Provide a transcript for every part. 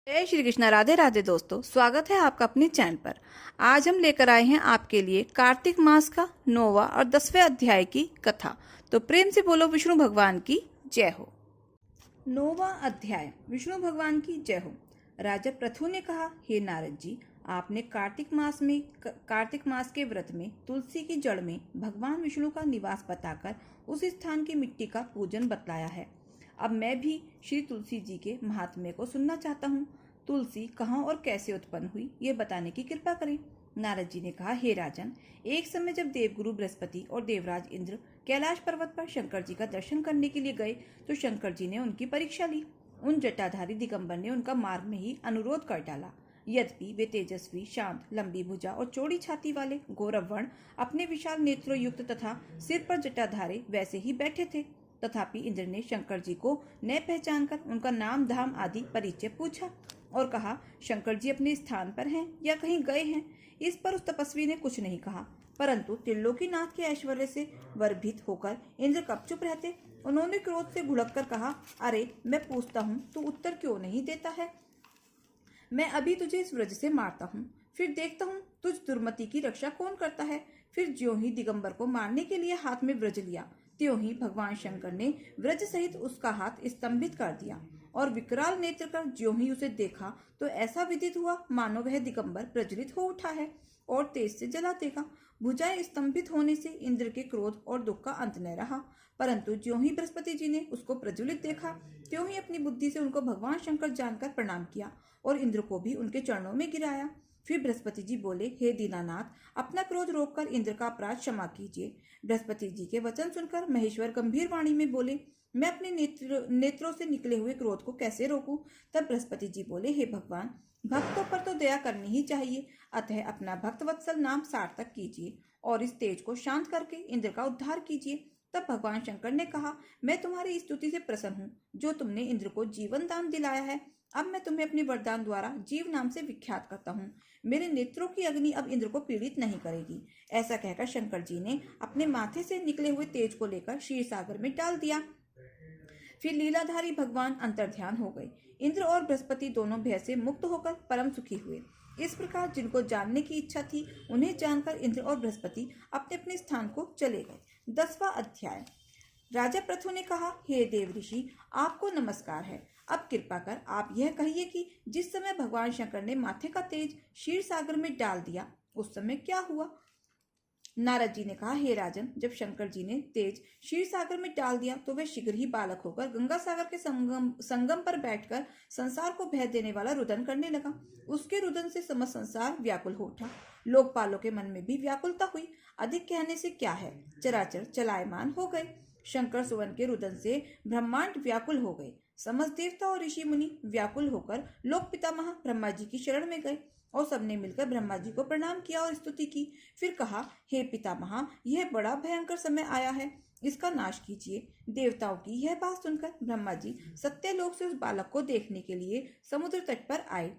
जय श्री कृष्णा। राधे राधे दोस्तों, स्वागत है आपका अपने चैनल पर। आज हम लेकर आए हैं आपके लिए कार्तिक मास का 9वां और 10वें अध्याय की कथा। तो प्रेम से बोलो विष्णु भगवान की जय हो। 9वां अध्याय। विष्णु भगवान की जय हो। राजा पृथु ने कहा, हे नारद जी, आपने कार्तिक मास के व्रत में तुलसी की जड़ में भगवान विष्णु का निवास बताकर उस स्थान की मिट्टी का पूजन बतलाया है। अब मैं भी श्री तुलसी जी के महात्म्य को सुनना चाहता हूँ। तुलसी कहाँ और कैसे उत्पन्न हुई, ये बताने की कृपा करें। नारद जी ने कहा, हे राजन, एक समय जब देवगुरु बृहस्पति और देवराज इंद्र कैलाश पर्वत पर शंकर जी का दर्शन करने के लिए गए तो शंकर जी ने उनकी परीक्षा ली। उन जटाधारी दिगंबर ने उनका मार्ग में ही अनुरोध कर डाला। यद्यपि वे तेजस्वी, शांत, लंबी भुजा और चौड़ी छाती वाले गौरवर्ण अपने विशाल नेत्रों युक्त तथा सिर पर जटाधारे वैसे ही बैठे थे, तथापि इंद्र ने शंकर जी को न पहचान कर उनका नाम धाम आदि परिचय पूछा और कहा, शंकर जी अपने स्थान पर हैं या कहीं गए हैं। इस पर उस तपस्वी ने कुछ नहीं कहा, परंतु त्रिलोकीनाथ के ऐश्वर्य से वर्भित होकर इंद्र कब चुप रहते। उन्होंने क्रोध से भुड़क कर कहा, अरे मैं पूछता हूँ तू उत्तर क्यों नहीं देता है। मैं अभी तुझे इस व्रज से मारता हूँ, फिर देखता हूँ तुझ दुर्मति की रक्षा कौन करता है। फिर ज्यों ही दिगंबर को मारने के लिए हाथ में व्रज लिया, त्यों ही भगवान शंकर ने व्रज सहित उसका हाथ स्तंभित कर दिया और विकराल नेत्र कर ज्यों ही उसे देखा तो ऐसा विदित हुआ मानो वह दिगंबर प्रज्वलित हो उठा है और तेज से जला देगा। भुजाएं स्तंभित होने से इंद्र के क्रोध और दुख का अंत न रहा, परंतु ज्यों ही बृहस्पति जी ने उसको प्रज्वलित देखा त्यों ही अपनी बुद्धि से उनको भगवान शंकर जानकर प्रणाम किया और इंद्र को भी उनके चरणों में गिराया। फिर बृहस्पति जी बोले, हे दीनानाथ, अपना क्रोध रोककर इंद्र का अपराध क्षमा कीजिए। बृहस्पति जी के वचन सुनकर महेश्वर गंभीर वाणी में बोले, मैं अपने नेत्रों से निकले हुए क्रोध को कैसे रोकूं। तब बृहस्पति जी बोले, हे भगवान, भक्तों पर तो दया करनी ही चाहिए, अतः अपना भक्त वत्सल नाम सार्थक कीजिए और इस तेज को शांत करके इंद्र का उद्धार कीजिए। तब भगवान शंकर ने कहा, मैं तुम्हारी स्तुति से प्रसन्न हूँ जो तुमने इंद्र को जीवन दान दिलाया है। अब मैं तुम्हें अपने वरदान द्वारा जीव नाम से विख्यात करता हूँ। मेरे नेत्रों की अग्नि अब इंद्र को पीड़ित नहीं करेगी। ऐसा कहकर शंकर जी ने अपने माथे से निकले हुए तेज को लेकर क्षीर सागर में डाल दिया। फिर लीलाधारी भगवान अंतर्ध्यान हो गए। इंद्र और बृहस्पति दोनों भय से मुक्त होकर परम सुखी हुए। इस प्रकार जिनको जानने की इच्छा थी उन्हें जानकर इंद्र और बृहस्पति अपने अपने स्थान को चले गए। 10वां अध्याय। राजा पृथु ने कहा, हे देव ऋषि, आपको नमस्कार है। अब कृपा कर आप यह कहिए कि जिस समय भगवान शंकर ने माथे का तेज क्षीर सागर में डाल दिया उस समय क्या हुआ। नारद जी ने कहा, हे राजन, जब शंकर जी ने तेज क्षीर सागर में डाल दिया तो वह शीघ्र ही बालक होकर गंगा सागर के संगम पर बैठकर संसार को भय देने वाला रुदन करने लगा। उसके रुदन से समस्त संसार व्याकुल हो उठा। लोकपालों के मन में भी व्याकुलता हुई। अधिक कहने से क्या है, चराचर चलायमान हो गए। शंकर सुवन के रुदन से ब्रह्मांड व्याकुल हो गए। समस्त देवता और ऋषि मुनि व्याकुल होकर लोक पितामह ब्रह्मा जी की शरण में गए और सबने मिलकर ब्रह्मा जी को प्रणाम किया और स्तुति की। फिर कहा, हे पितामह, यह बड़ा भयंकर समय आया है, इसका नाश कीजिए। देवताओं की यह बात सुनकर ब्रह्मा जी सत्यलोक से उस बालक को देखने के लिए समुद्र तट पर आए।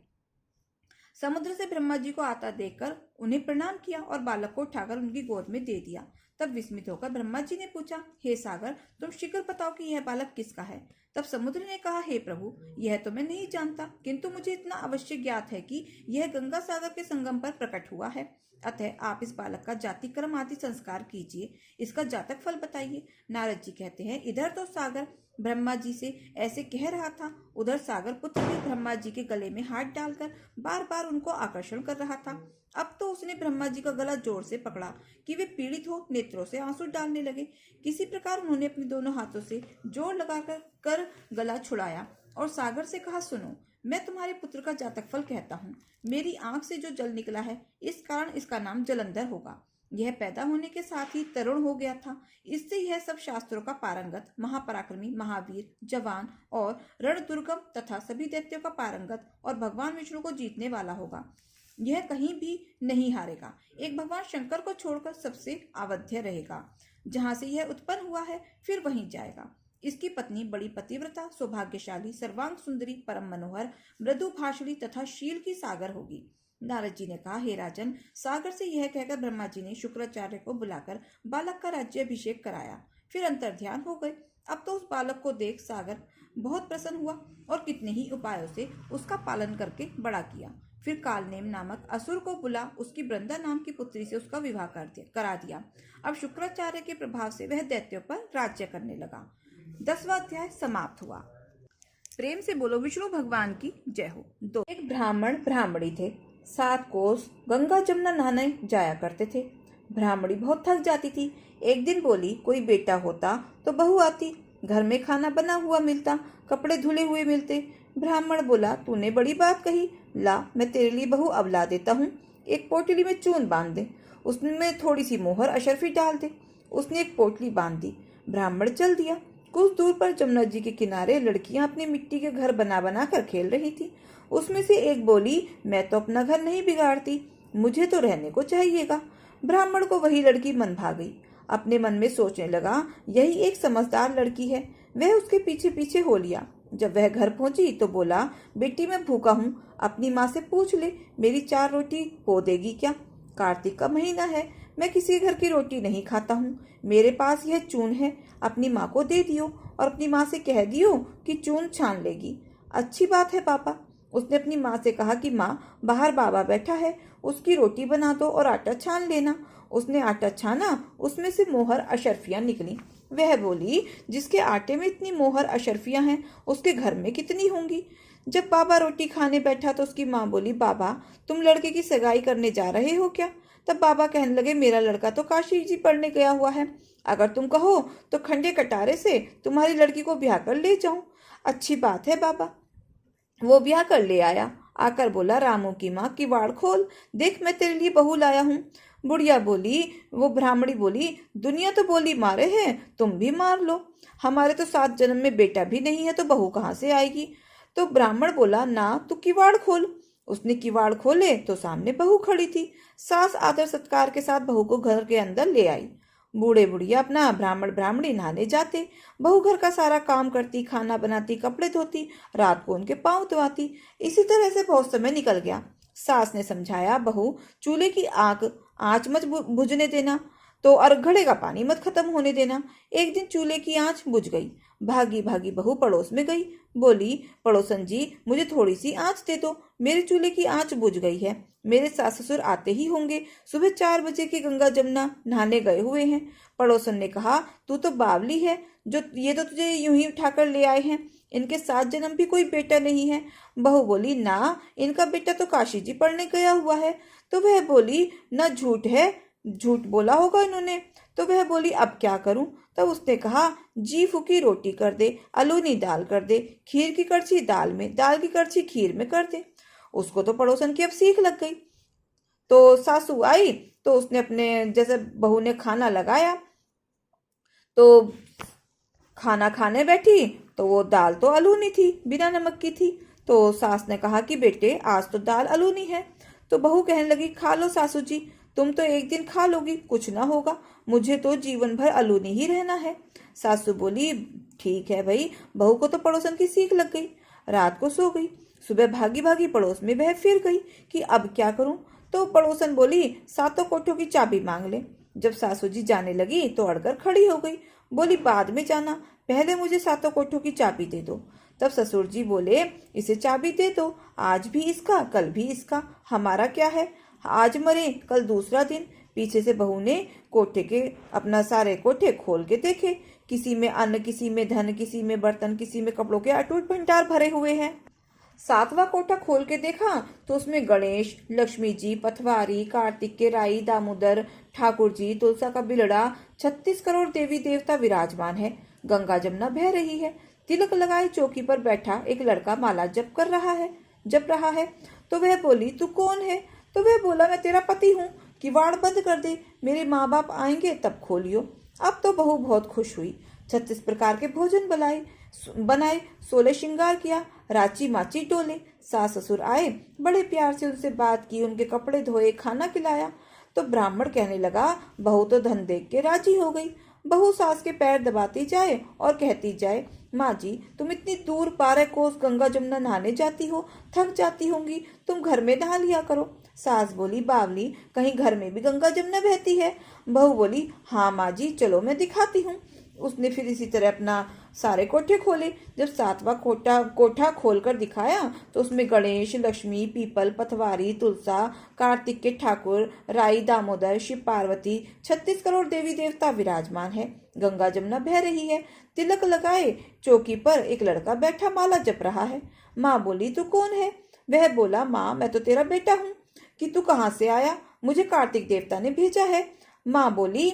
समुद्र से ब्रह्मा जी को आता देखकर उन्हें प्रणाम किया और बालक को उठाकर उनकी गोद में दे दिया। तब विस्मित होकर ब्रह्मा जी ने पूछा, हे सागर, तुम शीघ्र बताओ कि यह बालक किसका है। तब समुद्र ने कहा, हे प्रभु, यह तो मैं नहीं जानता, किंतु मुझे इतना अवश्य ज्ञात है कि यह गंगा सागर के संगम पर प्रकट हुआ है। अतः आप इस बालक का जाति कर्म आदि संस्कार कीजिए, इसका जातक फल बताइए। नारद जी कहते हैं, इधर तो सागर ब्रह्मा जी से ऐसे कह रहा था, उधर सागर पुत्र भी ब्रह्मा जी के गले में हाथ डालकर बार बार उनको आकर्षण कर रहा था। अब तो उसने ब्रह्मा जी का गला जोर से पकड़ा कि वे पीड़ित हो नेत्रों से आंसू डालने लगे। किसी प्रकार उन्होंने अपने दोनों हाथों से जोर लगाकर गला छुड़ाया और सागर से कहा, सुनो, मैं तुम्हारे पुत्र का जातक फल कहता हूँ। मेरी आंख से जो जल निकला है, इस कारण इसका नाम जलंधर होगा। यह पैदा होने के साथ ही तरुण हो गया था। इससे यह सब शास्त्रों का पारंगत, महापराक्रमी, महावीर, जवान और रणदुर्गम तथा सभी दैत्यों का पारंगत और भगवान विष्णु को जीतने वाला होगा। यह कहीं भी नहीं हारेगा। एक भगवान शंकर को छोड़कर सबसे आवध्य रहेगा। जहां से यह उत्पन्न हुआ है फिर वहीं जाएगा। इसकी पत्नी बड़ी पतिव्रता, सौभाग्यशाली, सर्वांग सुंदरी, परम मनोहर, मृदु भाषणी तथा शील की सागर होगी। नारद जी ने कहा, हे राजन, सागर से यह कहकर ब्रह्मा जी ने शुक्राचार्य को बुलाकर बालक का राज्याभिषेक कराया। फिर अंतर्ध्यान हो गए। अब तो उस बालक को देख सागर बहुत प्रसन्न हुआ और कितने ही उपायों से उसका पालन करके बड़ा किया। फिर कालनेम नामक असुर को बुला उसकी वृंदा नाम की पुत्री से उसका विवाह करा दिया। अब शुक्राचार्य के प्रभाव से वह दैत्यों पर राज्य करने लगा। 10वां अध्याय समाप्त हुआ। प्रेम से बोलो विष्णु भगवान की जय हो। दो एक ब्राह्मण ब्राह्मणी थे। 7 कोस गंगा जमुना नहाने जाया करते थे। ब्राह्मणी बहुत थक जाती थी। एक दिन बोली, कोई बेटा होता तो बहू आती, घर में खाना बना हुआ मिलता, कपड़े धुले हुए मिलते। ब्राह्मण बोला, तूने बड़ी बात कही, ला मैं तेरे लिए बहू अब ला देता हूँ। एक पोटली में चून बांध दे, उसमें थोड़ी सी मोहर अशर्फी डाल दे। उसने एक पोटली बांध दी। ब्राह्मण चल दिया। कुछ दूर पर जमुना जी के किनारे लड़कियां अपने मिट्टी के घर बना बना कर खेल रही थी। उसमें से एक बोली, मैं तो अपना घर नहीं बिगाड़ती, मुझे तो रहने को चाहिएगा। ब्राह्मण को वही लड़की मन भा गई। अपने मन में सोचने लगा, यही एक समझदार लड़की है। वह उसके पीछे पीछे हो लिया। जब वह घर पहुंची तो बोला, बेटी मैं भूखा हूँ, अपनी माँ से पूछ ले, मेरी 4 रोटी पो देगी क्या? कार्तिक का महीना है, मैं किसी घर की रोटी नहीं खाता हूँ। मेरे पास यह चून है, अपनी माँ को दे दियो और अपनी माँ से कह दियो कि चून छान लेगी। अच्छी बात है पापा। उसने अपनी माँ से कहा कि माँ, बाहर बाबा बैठा है, उसकी रोटी बना दो और आटा छान लेना। उसने आटा छाना, उसमें से मोहर अशर्फियां निकली। वह बोली, जिसके आटे में इतनी मोहर अशर्फियां हैं, उसके घर में कितनी होंगी? जब बाबा रोटी खाने बैठा तो उसकी माँ बोली, बाबा तुम लड़के की सगाई करने जा रहे हो क्या? तब बाबा कहने लगे, मेरा लड़का तो काशी जी पढ़ने गया हुआ है, अगर तुम कहो तो खंडे कटारे से तुम्हारी लड़की को ब्याह कर ले जाऊं। अच्छी बात है बाबा। वो ब्याह कर ले आया। आकर बोला, रामू की माँ, किवाड़ खोल, देख मैं तेरे लिए बहू लाया हूँ। बुढ़िया बोली, वो ब्राह्मणी बोली, दुनिया तो बोली मारे है, तुम भी मार लो, हमारे तो 7 जन्म में बेटा भी नहीं है तो बहू कहाँ से आएगी? तो ब्राह्मण बोला, ना तू किवाड़ खोल। उसने किवाड़ खोले तो सामने बहू खड़ी थी। सास आदर सत्कार के साथ बहू को घर के अंदर ले आई। बूढ़े बुढ़िया अपना ब्राह्मण ब्राह्मणी नहाने जाते। बहू घर का सारा काम करती, खाना बनाती, कपड़े धोती, रात को उनके पांव धोती। इसी तरह से बहुत समय निकल गया। सास ने समझाया, बहू चूल्हे की आंच मत बुझने देना, तो और घड़े का पानी मत खत्म होने देना। एक दिन चूल्हे की आंच बुझ गई। भागी भागी बहू पड़ोस में गई। बोली, पड़ोसन जी मुझे थोड़ी सी आंच दे दो, मेरे चूल्हे की आंच बुझ गई है। मेरे सास ससुर आते ही होंगे, सुबह 4 बजे की गंगा जमुना नहाने गए हुए हैं। पड़ोसन ने कहा, तू तो बावली है, जो ये तो तुझे यूं ही उठाकर ले आए हैं, इनके 7 जन्म भी कोई बेटा नहीं है। बहू बोली, ना इनका बेटा तो काशी जी पढ़ने गया हुआ है। तो वह बोली, ना झूठ है, झूठ बोला होगा इन्होंने। तो वह बोली, अब क्या करूं? तब उसने कहा, जी फूकी रोटी कर दे, अलूनी दाल कर दे, खीर की कड़छी दाल में, दाल की कड़छी खीर में कर दे। उसको तो पड़ोसन की अब सीख लग गई। तो सासू आई तो उसने अपने जैसे बहू ने खाना लगाया तो खाना खाने बैठी तो वो दाल तो अलूनी थी, बिना नमक की थी। तो सास ने कहा कि बेटे आज तो दाल अलूनी है। तो बहू कहने लगी, खा लो सासू जी, तुम तो एक दिन खा लोगी, कुछ ना होगा, मुझे तो जीवन भर अलूनी ही रहना है। सासू बोली, ठीक है भाई। बहू को तो पड़ोसन की सीख लग गई। रात को सो गई। सुबह भागी भागी पड़ोस में वह फिर गई कि अब क्या करूं। तो पड़ोसन बोली, 7 कोठों की चाबी मांग ले। जब सासू जी जाने लगी तो अड़कर खड़ी हो गई। बोली, बाद में जाना, पहले मुझे 7 कोठों की चाबी दे दो। तब ससुर जी बोले, इसे चाबी दे दो, आज भी इसका कल भी इसका, हमारा क्या है, आज मरे कल दूसरा दिन। पीछे से बहू ने कोठे के अपना सारे कोठे खोल के देखे। किसी में अन्न, किसी में धन, किसी में बर्तन, किसी में कपड़ों के अटूट भंडार भरे हुए हैं। 7वां कोठा खोल के देखा तो उसमें गणेश, लक्ष्मी जी, पथवारी, कार्तिक के राई, दामोदर, ठाकुर जी, तुलसा का बिलड़ा, 36 करोड़ देवी देवता विराजमान है। गंगा जमुना बह रही है। तिलक लगाए चौकी पर बैठा एक लड़का माला जप रहा है। तो वह बोली, तू कौन है? तो वह बोला, मैं तेरा पति हूँ, किवाड़ बंद कर दे, मेरे माँ बाप आएंगे तब खोलियो। अब तो बहू बहुत खुश हुई। 36 प्रकार के भोजन बनाए, 16 श्रृंगार किया, राची माची टोले। सास ससुर आए, बड़े प्यार से उनसे बात की, उनके कपड़े धोए, खाना खिलाया। तो ब्राह्मण कहने लगा, बहू तो धन देख के राजी हो गई। बहू सास के पैर दबाती जाए और कहती जाए, माँ जी तुम इतनी दूर 12 कोस गंगा जमुना नहाने जाती हो, थक जाती होंगी, तुम घर में नहा लिया करो। सास बोली, बावली, कहीं घर में भी गंगा जमुना बहती है? बहू बोली, हाँ माँ जी, चलो मैं दिखाती हूँ। उसने फिर इसी तरह अपना सारे कोठे खोले। जब सातवां कोठा खोलकर दिखाया तो उसमें गणेश, लक्ष्मी, पीपल, पथवारी, तुलसा, कार्तिक के ठाकुर, राई, दामोदर, शिव पार्वती, 36 करोड़ देवी देवता विराजमान है। गंगा जमुना बह रही है। तिलक लगाए चौकी पर एक लड़का बैठा माला जप रहा है। माँ बोली, तू कौन है? वह बोला, माँ मैं तो तेरा बेटा हूँ। कि तू कहाँ से आया? मुझे कार्तिक देवता ने भेजा है। माँ बोली,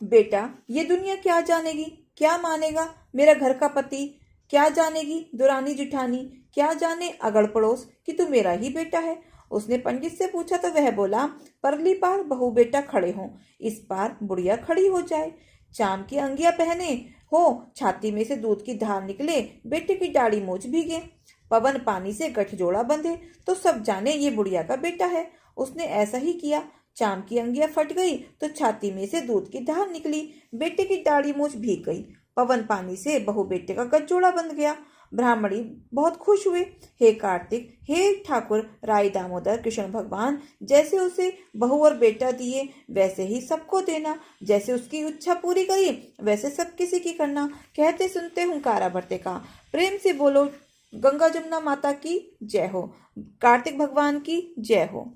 बेटा ये दुनिया क्या जानेगी, क्या मानेगा मेरा घर का पति, क्या जानेगी दुरानी जिठानी, क्या जाने अगड़ पड़ोस कि तू मेरा ही बेटा है। उसने पंडित से पूछा तो वह बोला, परली पार बहू बेटा खड़े हों, इस पार बुढ़िया खड़ी हो जाए। चाम की अंगिया पहने हो, छाती में से दूध की धार निकले, बेटे की दाढ़ी मूछ भीगे, पवन पानी से गठजोड़ा बंधे तो सब जाने ये बुढ़िया का बेटा है। उसने ऐसा ही किया। चाम की अंगिया फट गई तो छाती में से दूध की धार निकली, बेटे की दाढ़ी मूछ भीग गई, पवन पानी से बहू बेटे का गठजोड़ा बंध गया। ब्राह्मणी बहुत खुश हुए। हे कार्तिक, हे ठाकुर, राई, दामोदर, कृष्ण भगवान, जैसे उसे बहू और बेटा दिए वैसे ही सबको देना, जैसे उसकी इच्छा पूरी करी वैसे सब किसी की करना। कहते सुनते हुंकारा भरते का। प्रेम से बोलो गंगा जमुना माता की जय हो, कार्तिक भगवान की जय हो,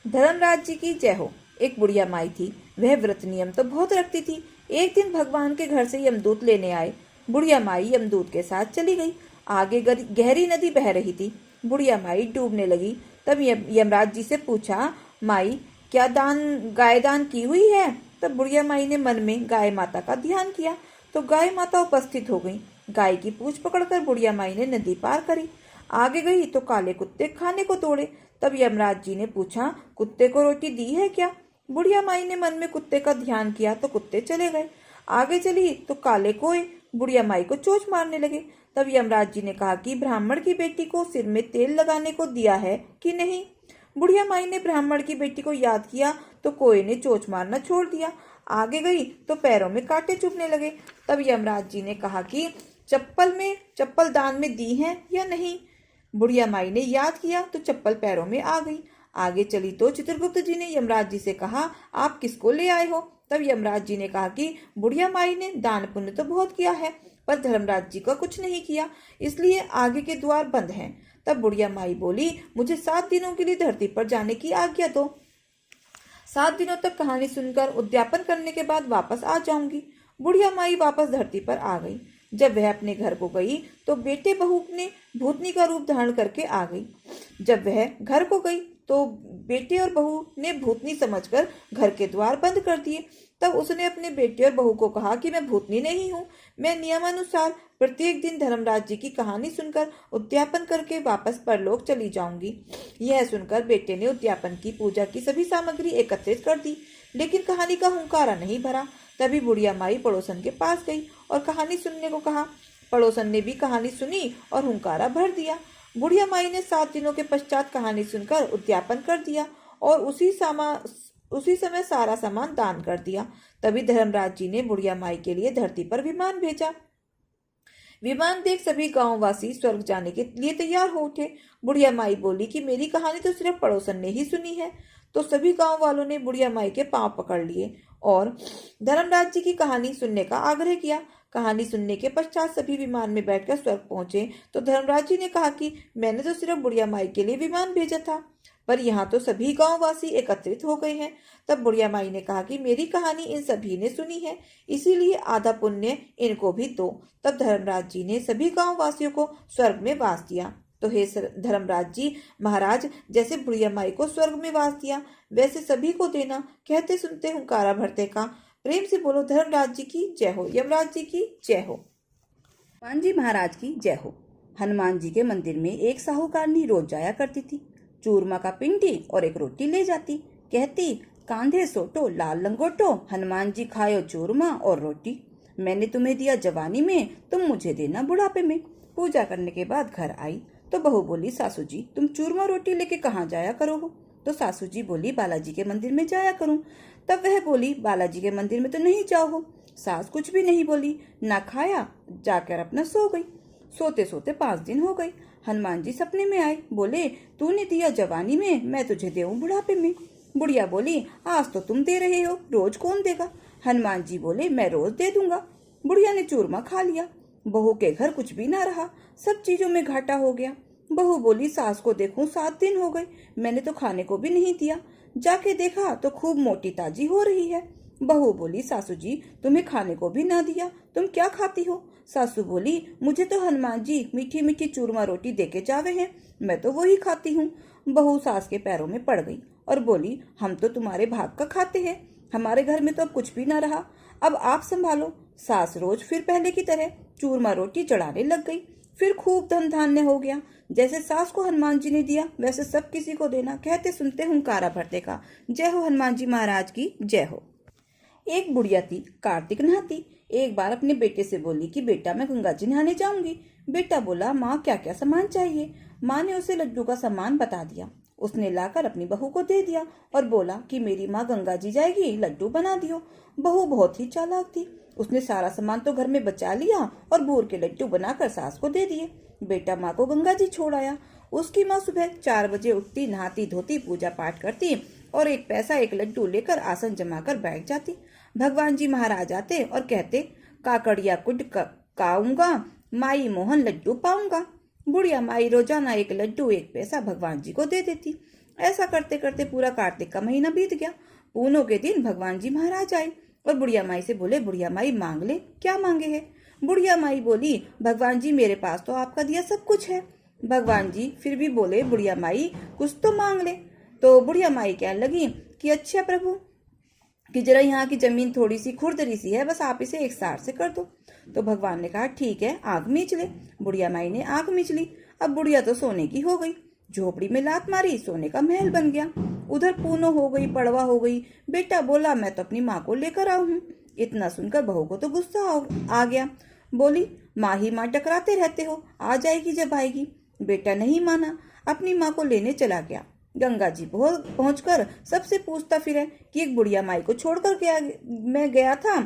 धर्मराज जी की जय हो। एक बुढ़िया माई थी। वह व्रत नियम तो बहुत रखती थी। एक दिन भगवान के घर से यमदूत लेने आए। बुढ़िया माई यमदूत के साथ चली गई। आगे गहरी नदी बह रही थी। बुढ़िया माई डूबने लगी। तब यमराज जी से पूछा, माई क्या गाय दान की हुई है? तब बुढ़िया माई ने मन में गाय माता का ध्यान किया तो गाय माता उपस्थित हो गई। गाय की पूंछ पकड़कर बुढ़िया माई ने नदी पार करी। आगे गई तो काले कुत्ते खाने को दौड़े। तब यमराज जी ने पूछा, कुत्ते को रोटी दी है क्या? बुढ़िया माई ने मन में कुत्ते का ध्यान किया तो कुत्ते चले गए। आगे चली तो काले कोए बुढ़िया माई को चोंच मारने लगे। तब यमराज जी ने कहा कि ब्राह्मण की बेटी को सिर में तेल लगाने को दिया है कि नहीं? बुढ़िया माई ने ब्राह्मण की बेटी को याद किया तो कोए ने चोंच मारना छोड़ दिया। आगे गई तो पैरों में कांटे चुभने लगे। तब यमराज जी ने कहा कि चप्पल दान में दी है या नहीं? बुढ़िया माई ने याद किया तो चप्पल पैरों में आ गई। आगे चली तो चित्रगुप्त जी ने यमराज जी से कहा, आप किसको ले आए हो? तब यमराज जी ने कहा कि बुढ़िया माई ने दान पुण्य तो बहुत किया है पर धर्मराज जी का कुछ नहीं किया, इसलिए आगे के द्वार बंद हैं। तब बुढ़िया माई बोली, मुझे 7 दिनों के लिए धरती पर जाने की आज्ञा दो। 7 दिनों तक कहानी सुनकर उद्यापन करने के बाद वापस आ जाऊंगी। बुढ़िया माई वापस धरती पर आ गई। जब वह अपने घर को गई तो बेटे बहू ने भूतनी का रूप धारण करके आ गई। जब वह घर को गई तो बेटे और बहू ने भूतनी समझकर घर के द्वार बंद कर दिए। तब उसने अपने बेटे और बहू को कहा कि मैं भूतनी नहीं हूँ, मैं नियमानुसार प्रत्येक दिन धर्मराज जी की कहानी सुनकर उद्यापन करके वापस परलोक चली जाऊंगी। यह सुनकर बेटे ने उद्यापन की पूजा की सभी सामग्री एकत्रित कर दी, लेकिन कहानी का हुंकारा नहीं भरा। तभी बुढ़िया माई पड़ोसन के पास गई और कहानी सुनने को कहा। पड़ोसन ने भी कहानी सुनी और हुंकारा भर दिया। बुढ़िया माई ने 7 दिनों के पश्चात कहानी सुनकर उद्यापन कर दिया और उसी समय सारा सामान दान कर दिया। तभी धर्मराज जी ने बुढ़िया माई के लिए धरती पर विमान भेजा। विमान देख सभी गांववासी स्वर्ग जाने के लिए तैयार हो उठे। बुढ़िया माई बोली कि मेरी कहानी तो सिर्फ पड़ोसन ने ही सुनी है। तो सभी गांव वालों ने बुढ़िया माई के पांव पकड़ लिए और धर्मराज जी की कहानी सुनने का आग्रह किया। कहानी सुनने के पश्चात सभी विमान में बैठकर स्वर्ग पहुंचे तो धर्मराज जी ने कहा कि मैंने तो सिर्फ बुढ़िया माई के लिए विमान भेजा था, पर यहाँ तो सभी गांववासी एकत्रित हो गए हैं। तब बुढ़िया माई ने कहा कि मेरी कहानी इन सभी ने सुनी है, इसीलिए आधा पुण्य इनको भी दो। तब धर्मराज जी ने सभी गांववासियों को स्वर्ग में वास दिया। तो हे धर्मराज जी महाराज, जैसे बुढ़िया माई को स्वर्ग में वास दिया वैसे सभी को देना। कहते सुनते हुंकारा भरते का। प्रेम से बोलो धर्मराज जी की जय हो, यमराज जी की जय हो, हनुमान जी महाराज की जय हो। हनुमान जी के मंदिर में एक साहूकारनी रोज जाया करती थी। चूरमा का पिंडी और एक रोटी ले जाती। कहती, कांधे सोटो लाल लंगोटो, हनुमान जी खायो चूरमा और रोटी। मैंने तुम्हें दिया जवानी में, तुम मुझे देना बुढ़ापे में। पूजा करने के बाद घर आई तो बहू बोली, सासू जी तुम चूरमा रोटी लेके कहाँ जाया करो हो? तो सासू जी बोली, बालाजी के मंदिर में जाया करूं। तब वह बोली, बालाजी के मंदिर में तो नहीं जाओ हो। सास कुछ भी नहीं बोली, ना खाया, जाकर अपना सो गई। सोते सोते 5 दिन हो गए। हनुमान जी सपने में आए। बोले, तूने दिया जवानी में, मैं तुझे देऊं बुढ़ापे में। बुढ़िया बोली, आज तो तुम दे रहे हो, रोज कौन देगा? हनुमान जी बोले मैं रोज दे दूंगा। बुढ़िया ने चूरमा खा लिया। बहू के घर कुछ भी ना रहा, सब चीजों में घाटा हो गया। बहू बोली सास को देखूं 7 दिन हो गए, मैंने तो खाने को भी नहीं दिया। जाके देखा तो खूब मोटी ताजी हो रही है। बहू बोली सासू जी तुम्हें खाने को भी ना दिया, तुम क्या खाती हो? सासू बोली मुझे तो हनुमान जी मीठी मीठी चूरमा रोटी देके जावे हैं, मैं तो वही खाती हूँ। बहू सास के पैरों में पड़ गई और बोली हम तो तुम्हारे भाग का खाते हैं, हमारे घर में तो अब कुछ भी ना रहा, अब आप संभालो। सास रोज फिर पहले की तरह चूरमा रोटी चढ़ाने लग गई। फिर खूब धन धान्य हो गया। जैसे सास को हनुमान जी ने दिया वैसे सब किसी को देना। कहते सुनते हुंकारा भरते का। जय हो हनुमान जी महाराज की जय हो। एक बुढ़िया थी, कार्तिक नहाती। एक बार अपने बेटे से बोली कि बेटा मैं गंगा जी नहाने जाऊंगी। बेटा बोला माँ क्या क्या सामान चाहिए। माँ ने उसे लड्डू का सामान बता दिया। उसने लाकर अपनी बहू को दे दिया और बोला कि मेरी माँ गंगा जी जाएगी, लड्डू बना दियो। बहू बहुत ही चालाक थी, उसने सारा सामान तो घर में बचा लिया और बूर के लड्डू बनाकर सास को दे दिए। बेटा माँ को गंगा जी छोड़ आया। उसकी माँ सुबह 4 बजे उठती, नहाती धोती, पूजा पाठ करती और 1 पैसा 1 लड्डू लेकर आसन जमाकर बैठ जाती। भगवान जी महाराज आते और कहते काकड़िया कुड काऊंगा, माई मोहन लड्डू पाऊंगा। बुढ़िया माई रोजाना 1 लड्डू 1 पैसा भगवान जी को दे देती। ऐसा करते करते पूरा कार्तिक का महीना बीत गया। पूनों के दिन भगवान जी महाराज आए और बुढ़िया माई से बोले बुढ़िया माई मांग ले, क्या मांगे है? बुढ़िया माई बोली भगवान जी मेरे पास तो आपका दिया सब कुछ है। भगवान जी फिर भी बोले बुढ़िया माई कुछ तो मांग ले। तो बुढ़िया माई कहने लगी कि अच्छा प्रभु कि जरा यहाँ की जमीन थोड़ी सी खुरदरी सी है, बस आप इसे एक सार से कर दो। तो भगवान ने कहा ठीक है, आग मीच ले। बुढ़िया माई ने आग मीच ली। अब बुढ़िया तो सोने की हो गई। झोपड़ी में लात मारी, सोने का महल बन गया। उधर पूनो हो गई, पड़वा हो गई। बेटा बोला मैं तो अपनी माँ को लेकर आऊ हूँ। इतना सुनकर बहू को तो गुस्सा आ गया। बोली माँ ही माँ टकराते रहते हो, आ जाएगी जब आएगी। बेटा नहीं माना, अपनी माँ को लेने चला गया। गंगा जी पहुंचकर सबसे पूछता फिरे कि एक बुढ़िया माई को छोड़कर गया था,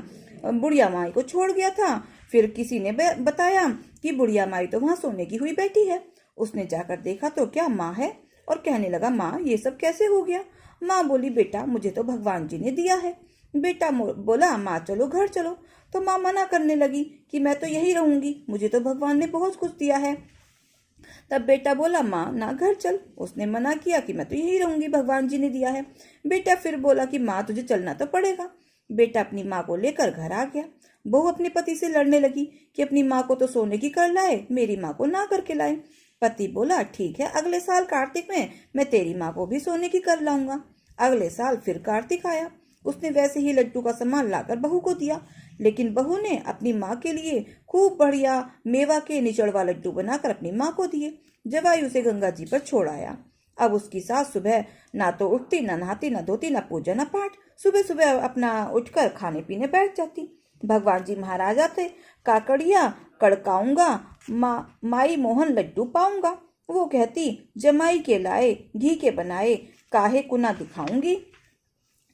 बुढ़िया माई को छोड़ गया था। फिर किसी ने बताया कि बुढ़िया माई तो वहां सोने की हुई बैठी है। उसने जाकर देखा तो क्या माँ है और कहने लगा माँ ये सब कैसे हो गया? माँ बोली बेटा मुझे तो भगवान जी ने दिया है। बेटा बोला माँ चलो घर चलो। तो माँ मना करने लगी कि मैं तो यही रहूंगी, मुझे तो भगवान ने बहुत कुछ दिया है। तब बेटा बोला माँ ना घर चल। उसने मना किया कि मैं तो यही रहूंगी, भगवान जी ने दिया है। बेटा फिर बोला कि माँ तुझे चलना तो पड़ेगा। बेटा अपनी माँ को लेकर घर आ गया। बहू अपने पति से लड़ने लगी कि अपनी माँ को तो सोने की कर लाए, मेरी माँ को ना करके लाए। पति बोला ठीक है, अगले साल कार्तिक में मैं तेरी माँ को भी सोने की कर लाऊंगा। अगले साल फिर कार्तिक आया। उसने वैसे ही लड्डू का सामान लाकर बहू को दिया, लेकिन बहू ने अपनी माँ के लिए खूब बढ़िया मेवा के निचड़वा लड्डू बनाकर अपनी माँ को दिए। जवाई उसे गंगा जी पर छोड़ आया। अब उसकी सास सुबह ना तो उठती, ना नहाती, ना धोती, ना पूजा, ना पाठ। सुबह सुबह अपना उठकर खाने पीने बैठ जाती। भगवान जी महाराज आते, काकड़िया कड़काऊंगा, माई मोहन लड्डू पाऊंगा। वो कहती जमाई के लाए, घी के बनाए, काहे कुना दिखाऊंगी,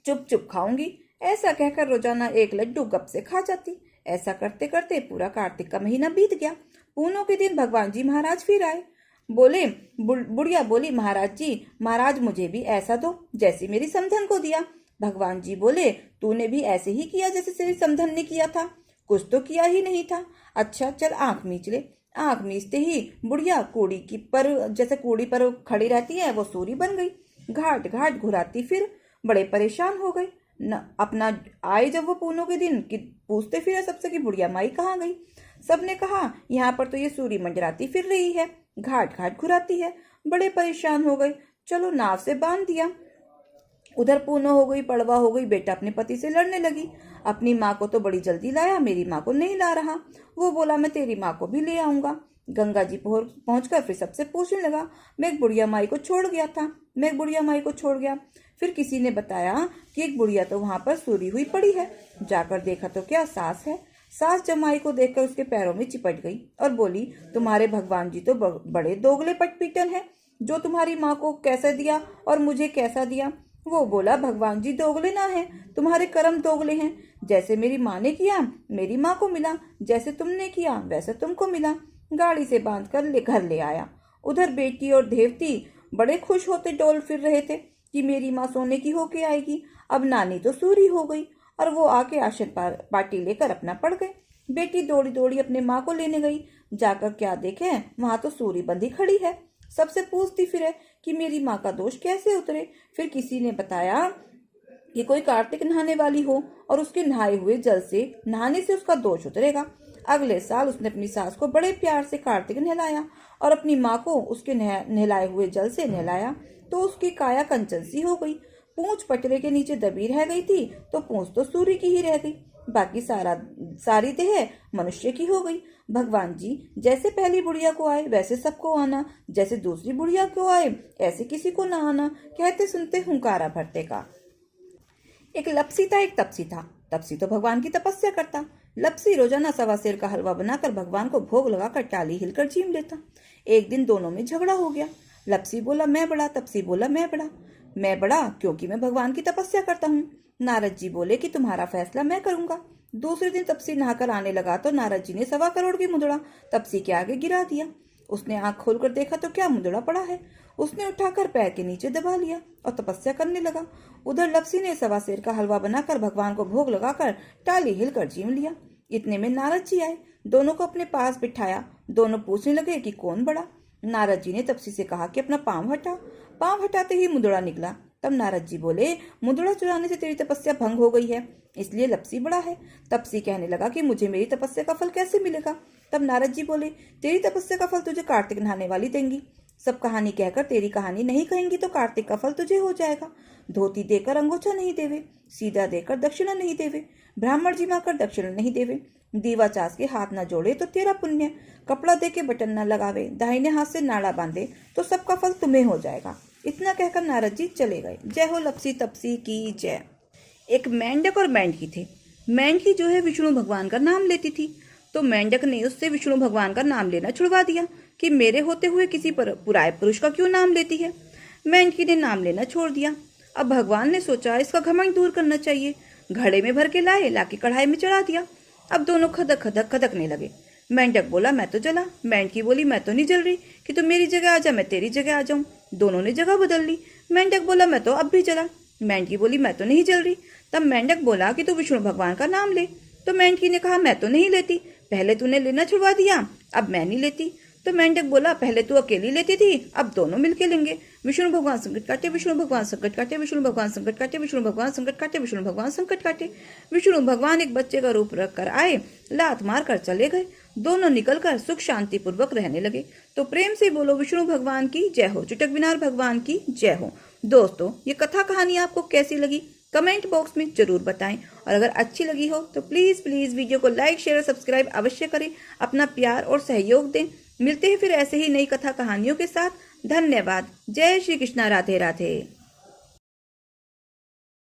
चुप चुप खाऊंगी। ऐसा कहकर रोजाना 1 लड्डू गप से खा जाती। ऐसा करते करते पूरा कार्तिक का महीना बीत गया। पूनों के दिन भगवान जी महाराज फिर आए। बोले बुढ़िया बोली महाराज जी महाराज मुझे भी ऐसा दो जैसी मेरी समधन को दिया। भगवान जी बोले तूने भी ऐसे ही किया जैसे तेरी समधन ने किया था, कुछ तो किया ही नहीं था। अच्छा चल आंख मीच ले। आंख मीचते ही बुढ़िया कूड़ी की पर जैसे कूड़ी पर खड़ी रहती है वो सूरी बन गई। घाट घाट घुराती फिर बड़े परेशान हो गए न। अपना आए जब वो पूनों के दिन कि पूछते फिरे सबसे कि बुढ़िया माई कहाँ गई। सबने कहा यहाँ पर तो ये सूरी मंडराती फिर रही है, घाट घाट घुराती है। बड़े परेशान हो गए, चलो नाव से बांध दिया। उधर पूनो हो गई, पड़वा हो गई। बेटा अपने पति से लड़ने लगी, अपनी माँ को तो बड़ी जल्दी लाया, मेरी माँ को नहीं ला रहा। वो बोला मैं तेरी माँ को भी ले आऊंगा। गंगा जी पहुंचकर फिर सबसे पूछने लगा मैं एक बुढ़िया माई को छोड़ गया था, मैं एक बुढ़िया माई को छोड़ गया। फिर किसी ने बताया कि एक बुढ़िया तो वहां पर सूरी हुई पड़ी है। जाकर देखा तो क्या सास है। सास जमाई को देखकर उसके पैरों में चिपट गई और बोली तुम्हारे भगवान जी तो बड़े दोगले पटपीटन है, जो तुम्हारी माँ को कैसा दिया और मुझे कैसा दिया। वो बोला भगवान जी दोगले ना है, तुम्हारे कर्म दोगले हैं। जैसे मेरी माँ ने किया मेरी माँ को मिला, जैसे तुमने किया वैसे तुमको मिला। गाड़ी से बांधकर घर ले आया। उधर बेटी और देवती बड़े खुश होते डोल फिर रहे थे कि मेरी माँ सोने की होके आएगी। अब नानी तो सूरी हो गई और वो आके आशीर्वाद पार्टी लेकर अपना पड़ गए। बेटी दौड़ी दौड़ी अपने माँ को लेने गई। जाकर क्या देखे, वहां तो सूरी बंधी खड़ी है। सबसे पूछती फिरे कि मेरी माँ का दोष कैसे उतरे। फिर किसी ने बताया कि कोई कार्तिक नहाने वाली हो और उसके नहाए हुए जल से नहाने से उसका दोष उतरेगा। अगले साल उसने अपनी सास को बड़े प्यार से कार्तिक नहलाया और अपनी माँ को उसके नहलाए हुए जल से नहलाया तो उसकी काया कंचन सी हो गई। पूंछ पटरे के नीचे दबी रह गई थी तो पूंछ तो सूर्य की ही रह गई, बाकी सारी देह मनुष्य की हो गई। भगवान जी जैसे पहली बुढ़िया को आए वैसे सबको आना, जैसे दूसरी बुढ़िया को आए ऐसे किसी को ना आना, कहते सुनते हुंकारा भरते का। एक लपसी था, एक तपसी था। तपसी तो भगवान की तपस्या करता। लपसी रोजाना 1.25 सेर का हलवा बनाकर भगवान को भोग लगाकर टाली हिलकर जीम लेता। एक दिन दोनों में झगड़ा हो गया। लपसी बोला मैं बड़ा, तपसी बोला मैं बड़ा। मैं बड़ा क्योंकि मैं भगवान की तपस्या करता हूँ। नारद जी बोले कि तुम्हारा फैसला मैं करूंगा। दूसरे दिन तपसी नहाकर आने लगा तो नारद जी ने 1.25 करोड़ की मुद्रा तपसी के आगे गिरा दिया। उसने आंख खोलकर देखा तो क्या मुद्रा पड़ा है। उसने उठाकर पैर के नीचे दबा लिया और तपस्या करने लगा। उधर लपसी ने 1.25 सेर का हलवा बनाकर भगवान को भोग लगाकर टाली हिलकर जीम लिया। इतने में नारद जी आए, दोनों को अपने पास बिठाया। दोनों पूछने लगे कि कौन बड़ा। नारद जी ने तपसी से कहा कि अपना पांव हटा। पांव हटाते ही मुद्रा निकला। तब नारद जी बोले मुद्रा चुराने से तेरी तपस्या भंग हो गई है, इसलिए लपसी बड़ा है। तपसी कहने लगा कि मुझे मेरी तपस्या का फल कैसे मिलेगा। तब नारद जी बोले तेरी तपस्या का फल तुझे कार्तिक नहाने वाली देंगी। सब कहानी कहकर तेरी कहानी नहीं कहेंगी तो कार्तिक का फल तुझे हो जाएगा। धोती देकर अंगोछा नहीं देवे, सीधा देकर दक्षिणा नहीं देवे, ब्राह्मण जिमा कर दक्षिणा नहीं देवे, दीवा चास के हाथ न जोड़े तो तेरा पुण्य, कपड़ा दे के बटन न लगावे, दाहिने हाथ से नाड़ा बांधे तो सबका फल तुम्हें हो जाएगा। इतना कहकर नारद जी चले गए। जय हो लपसी तपसी की जय। एक मेंढक और मेंढकी थे। मेंढकी जो है विष्णु भगवान का नाम लेती थी, तो मेंढक ने उससे विष्णु भगवान का नाम लेना छुड़वा दिया कि मेरे होते हुए किसी पुराए पुरुष का क्यों नाम लेती है। मेंढकी ने नाम लेना छोड़ दिया। अब भगवान ने सोचा इसका घमंड दूर करना चाहिए। घड़े में भर के लाके कढ़ाई में चढ़ा दिया। अब दोनों खदक खदक खदकने लगे। मेंढक बोला मैं तो जला। मेंढकी बोली मैं तो नहीं जल रही, कि तुम मेरी जगह आ जा मैं तेरी जगह आ जाऊं। दोनों ने जगह बदल ली। मेंढक बोला मैं तो अब भी जला। मेंढकी बोली मैं तो नहीं जल रही। तब मेंढक बोला कि तू विष्णु भगवान का नाम ले। तो मेंढकी ने कहा मैं तो नहीं लेती, पहले तूने लेना छुड़वा दिया, अब मैं नहीं लेती। तो मेंढक बोला पहले तू अकेली लेती थी, अब दोनों मिलके लेंगे। विष्णु भगवान संकट काटे, विष्णु भगवान संकट काटे, विष्णु भगवान संकट काटे, विष्णु भगवान संकट काटे, विष्णु भगवान संकट काटे। विष्णु भगवान एक बच्चे का रूप रख कर आए, लात मार कर चले गए। दोनों निकलकर सुख शांति पूर्वक रहने लगे। तो प्रेम से बोलो विष्णु भगवान की जय हो, चुटक विनार भगवान की जय हो। दोस्तों ये कथा कहानी आपको कैसी लगी कमेंट बॉक्स में जरूर बताएं, और अगर अच्छी लगी हो तो प्लीज वीडियो को लाइक शेयर और सब्सक्राइब अवश्य करें। अपना प्यार और सहयोग दें। मिलते हैं फिर ऐसे ही नई कथा कहानियों के साथ। धन्यवाद। जय श्री कृष्णा। राधे राधे।